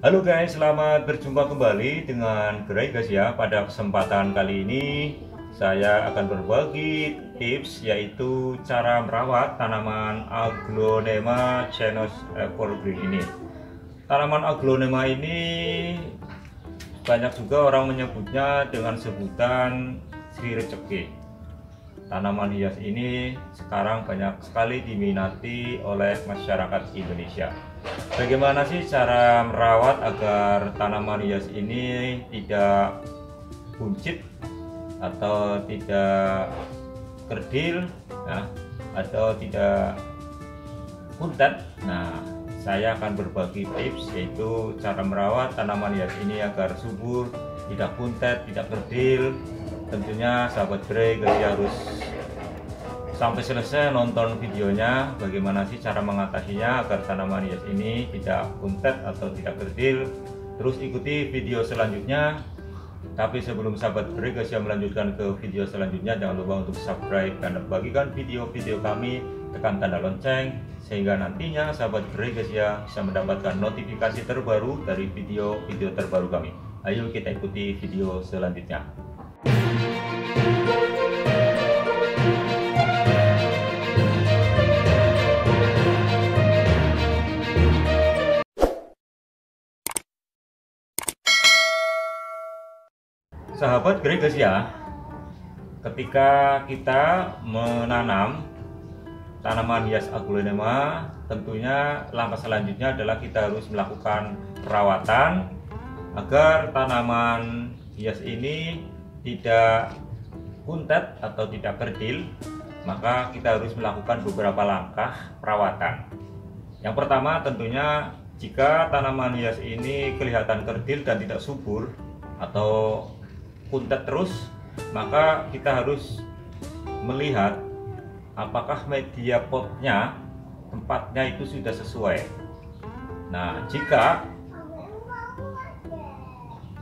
Halo guys, selamat berjumpa kembali dengan Gray guys ya. Pada kesempatan kali ini saya akan berbagi tips yaitu cara merawat tanaman Aglonema Chinese Evergreen ini. Tanaman Aglonema ini banyak juga orang menyebutnya dengan sebutan Sri Receke. Tanaman hias ini sekarang banyak sekali diminati oleh masyarakat Indonesia. Bagaimana sih cara merawat agar tanaman hias ini tidak buncit atau tidak kerdil ya, atau tidak kuntet? Nah, saya akan berbagi tips yaitu cara merawat tanaman hias ini agar subur, tidak kuntet, tidak kerdil. Tentunya sahabat Gray harus sampai selesai nonton videonya, bagaimana sih cara mengatasinya agar tanaman hias ini tidak kuntet atau tidak kerdil. Terus ikuti video selanjutnya. Tapi sebelum sahabat Gray yang melanjutkan ke video selanjutnya, jangan lupa untuk subscribe dan bagikan video-video kami, tekan tanda lonceng sehingga nantinya sahabat Gray ya bisa mendapatkan notifikasi terbaru dari video-video terbaru kami. Ayo kita ikuti video selanjutnya. Sahabat Gray ya, ketika kita menanam tanaman hias Aglonema, tentunya langkah selanjutnya adalah kita harus melakukan perawatan agar tanaman hias ini tidak kuntet atau tidak kerdil. Maka kita harus melakukan beberapa langkah perawatan. Yang pertama tentunya jika tanaman hias ini kelihatan kerdil dan tidak subur atau kuntet terus, maka kita harus melihat apakah media potnya, tempatnya itu sudah sesuai. Nah, jika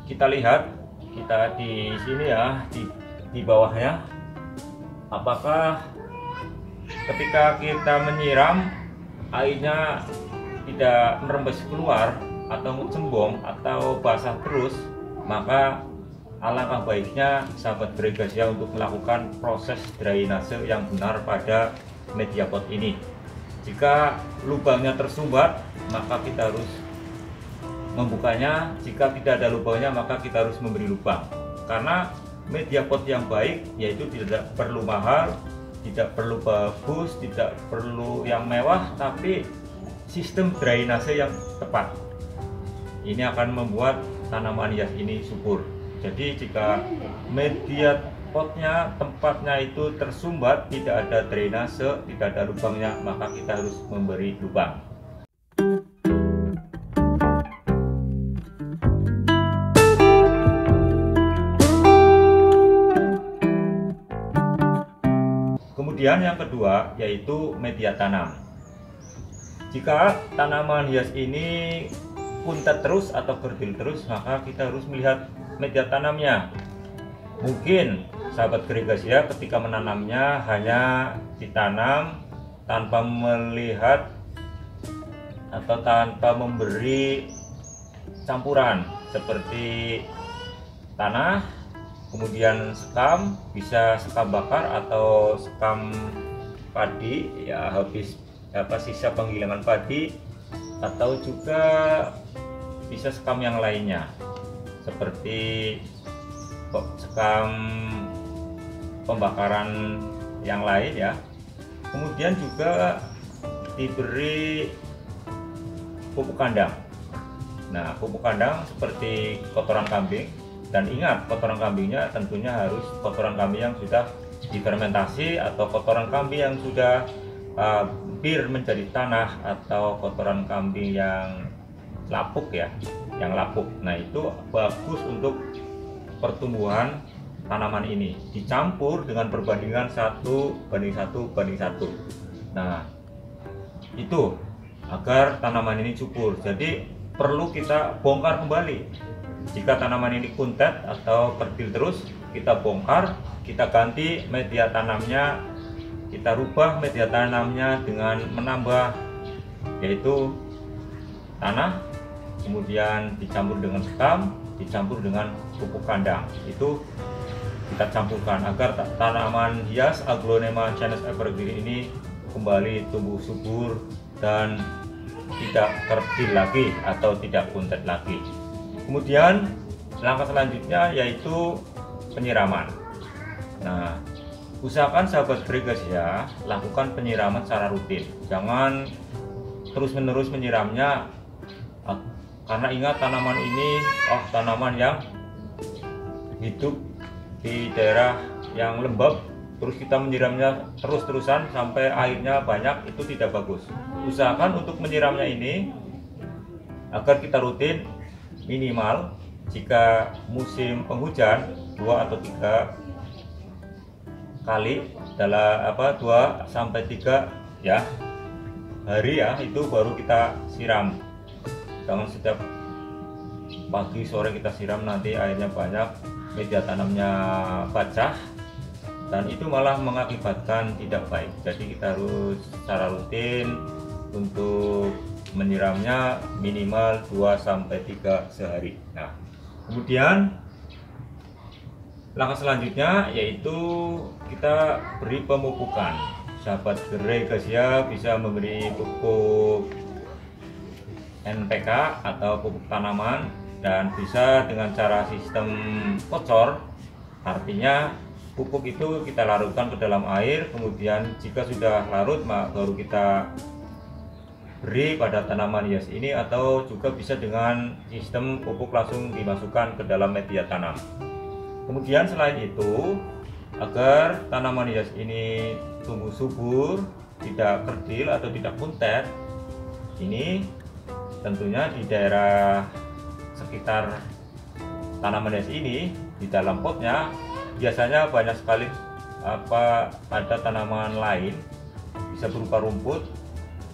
kita lihat, kita di sini ya, di bawahnya, apakah ketika kita menyiram airnya tidak merembes keluar atau cembung atau basah terus, maka alangkah baiknya sahabat Gray ya untuk melakukan proses drainase yang benar pada media pot ini. Jika lubangnya tersumbat, maka kita harus membukanya. Jika tidak ada lubangnya, maka kita harus memberi lubang. Karena media pot yang baik yaitu tidak perlu mahal, tidak perlu bagus, tidak perlu yang mewah, tapi sistem drainase yang tepat. Ini akan membuat tanaman hias ini subur. Jadi jika media potnya, tempatnya itu tersumbat, tidak ada drainase, tidak ada lubangnya, maka kita harus memberi lubang. Kemudian yang kedua yaitu media tanam. Jika tanaman hias ini kuntet terus atau kerdil terus, maka kita harus melihat media tanamnya. Mungkin sahabat Gray ya ketika menanamnya hanya ditanam tanpa melihat atau tanpa memberi campuran seperti tanah, kemudian sekam, bisa sekam bakar atau sekam padi ya, habis sisa penggilingan padi, atau juga bisa sekam yang lainnya seperti sekam pembakaran yang lain ya. Kemudian juga diberi pupuk kandang. Nah, pupuk kandang seperti kotoran kambing, dan ingat kotoran kambingnya tentunya harus kotoran kambing yang sudah difermentasi atau kotoran kambing yang sudah hampir menjadi tanah, atau kotoran kambing yang lapuk ya, yang lapuk. Nah, itu bagus untuk pertumbuhan tanaman ini, dicampur dengan perbandingan 1:1:1. Nah, itu agar tanaman ini subur. Jadi perlu kita bongkar kembali. Jika tanaman ini kuntet atau kerdil terus, kita bongkar, kita ganti media tanamnya, kita rubah media tanamnya dengan menambah yaitu tanah, kemudian dicampur dengan sekam, dicampur dengan pupuk kandang. Itu kita campurkan agar tanaman hias Aglonema Chinese Evergreen ini kembali tumbuh subur dan tidak kerdil lagi atau tidak kuntet lagi. Kemudian langkah selanjutnya yaitu penyiraman. Nah, usahakan sahabat Gregasia lakukan penyiraman secara rutin. Jangan terus-menerus menyiramnya, karena ingat tanaman ini tanaman yang hidup di daerah yang lembab, terus kita menyiramnya terus-terusan sampai airnya banyak, itu tidak bagus. Usahakan untuk menyiramnya ini agar kita rutin, minimal jika musim penghujan 2 atau 3 kali dalam 2 sampai 3 ya hari ya, itu baru kita siram. Jangan setiap pagi sore kita siram, nanti airnya banyak, media tanamnya pecah, dan itu malah mengakibatkan tidak baik. Jadi kita harus secara rutin untuk menyiramnya minimal 2 sampai 3 sehari. Nah, kemudian langkah selanjutnya yaitu kita beri pemupukan. Sahabat Gregasia bisa memberi pupuk NPK atau pupuk tanaman, dan bisa dengan cara sistem kocor. Artinya pupuk itu kita larutkan ke dalam air, kemudian jika sudah larut baru kita beri pada tanaman hias ini, atau juga bisa dengan sistem pupuk langsung dimasukkan ke dalam media tanam. Kemudian selain itu, agar tanaman hias ini tumbuh subur, tidak kerdil atau tidak kuntet, ini tentunya di daerah sekitar tanaman hias ini, di dalam potnya biasanya banyak sekali ada tanaman lain, bisa berupa rumput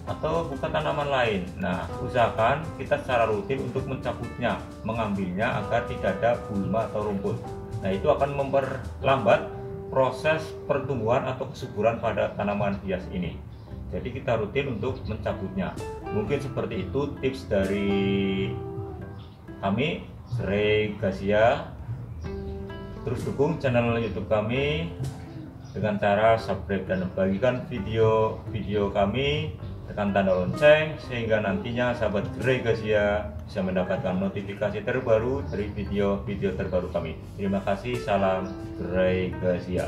atau bukan tanaman lain. Nah, usahakan kita secara rutin untuk mencabutnya, mengambilnya agar tidak ada gulma atau rumput. Nah, itu akan memperlambat proses pertumbuhan atau kesuburan pada tanaman hias ini. Jadi kita rutin untuk mencabutnya. Mungkin seperti itu tips dari kami, Gregasia. Terus dukung channel YouTube kami dengan cara subscribe dan bagikan video-video kami, tekan tanda lonceng sehingga nantinya sahabat Gregasia bisa mendapatkan notifikasi terbaru dari video-video terbaru kami. Terima kasih, salam Gregasia.